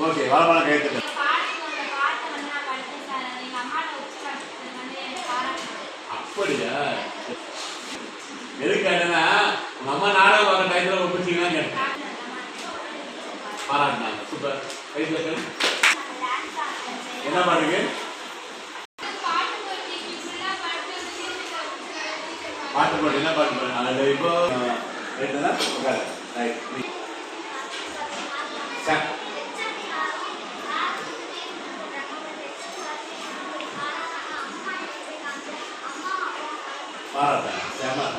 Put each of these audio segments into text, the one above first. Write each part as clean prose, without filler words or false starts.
Okay வரமான கையெழுத்து. அப்படியா? எதுக்கு கேட்டேன்னா உங்க அம்மா நாடகம் வர டயத்துல ஒப்பிச்சிங்களான்னு கேட்டேன். பாராட்டினாங்க. சூப்பர். கையில் என்ன பாடுங்க? பாட்டு பாடு. என்ன பாட்டு பாடு? அது இப்போ பாராட்டேன்.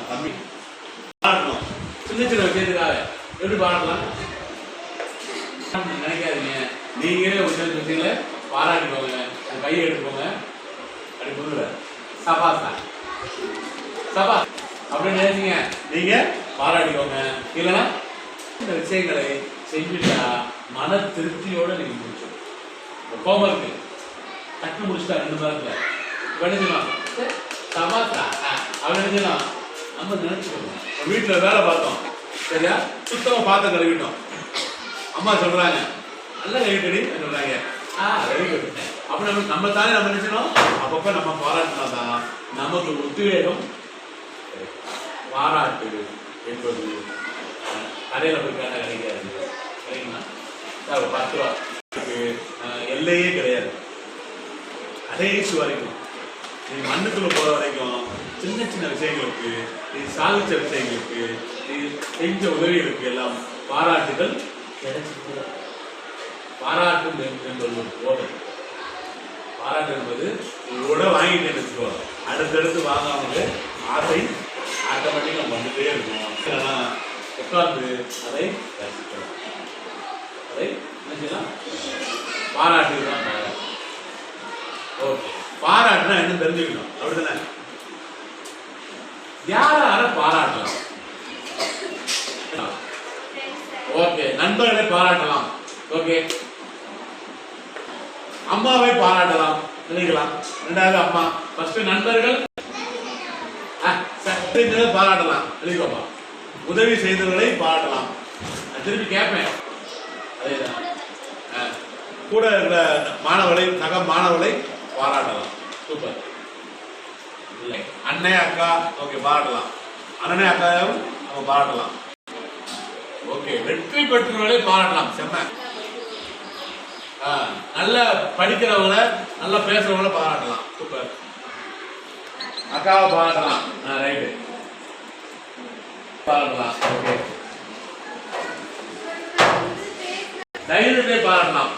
தம்பி பாடணும். சின்ன சின்ன விஷயத்துக்காக எப்படி பாடலாம் நினைக்காதீங்க. நீங்களே ஒரு சில விஷயங்களை பாராட்டிக்கோங்க. கையை எடுத்துக்கோங்க. அப்படி புரியல சபாசா சபா அப்படின்னு நினைச்சீங்க. நீங்க பாராட்டிக்கோங்க. இல்லைன்னா இந்த விஷயங்களை செஞ்சுட்டா மன திருப்தியோட நீங்க முடிச்சோம். ஹோம்ஒர்க்கு டக்கு முடிச்சுட்டா 2 மணி நேரத்துல கணிக்கலாம். சபாசா அப்படின்னு நினைக்கலாம். நம்ம நினைச்சுக்கோங்க. வீட்டுல வேலை பார்த்தோம் சரியா, சுத்தமா பாத்திரம் கழுவிட்டோம். அம்மா சொல்றாங்க நல்லா கழுவிட்டடி சொல்றாங்க. Very good. அப்ப நம்ம தானே நம்ம நினைச்சோம். அப்பப்ப நம்ம பாராட்டினா தான் நமக்கு உத்வேகம். பாராட்டு என்பது கடையில போய் கேட்டா கிடைக்காது. சரிங்களா? 10 ரூபா எல்லையே கிடையாது. கடைசி வரைக்கும் நீ மண்ணுக்குள்ள போற வரைக்கும் சின்ன சின்ன விஷயங்களுக்கு, நீ சாதிச்ச விஷயங்களுக்கு, நீ செஞ்ச உதவிகளுக்கு எல்லாம் பாராட்டுகள் கிடைச்சிட்டு. பாராட்டு என்பது போதை. பாராட்டு என்பது உங்களோட வாங்கிட்டு வச்சுக்கோ. அடுத்தடுத்து வாங்காமலே ஆசை ஆட்டோமேட்டிக்காக வந்துட்டே இருக்கும். உட்கார்ந்து அதை ரசிக்கலாம். அதை நினைச்சுக்கலாம். பாராட்டு தான் பாராட்டு. ஓகே, பாராட்டுனா என்ன தெரிஞ்சுக்கணும். அப்படிதானே? யார பாராட்டலாம்? ஓகே, நண்பர்களை பாராட்டலாம். ஓகே, அம்மாவை பாராட்டலாம். நினைக்கலாம். 2வது அம்மா, ஃபர்ஸ்ட் நண்பர்கள் பாராட்டலாம். எழுதிக்கோப்பா. உதவி செய்தவர்களை பாராட்டலாம். திருப்பி கேட்பேன். அதேதான். கூட இருக்கிற மாணவர்களை, சக மாணவர்களை பாராட்டலாம். சூப்பர். இல்லை அண்ணே அக்கா ஓகே பாராட்டலாம். அண்ணனே அக்காவும் நம்ம பாராட்டலாம். ஓகே, வெற்றி பெற்றவர்களை பாராட்டலாம். செம்ம. நல்ல படிக்கிறவங்கள, நல்லா பேசுறவங்கள பாராட்டலாம். சூப்பர். அக்காவை பாராட்டலாம். ரைட்டு பாராட்டலாம். ஓகே, தைரியத்தை பாராட்டலாம்.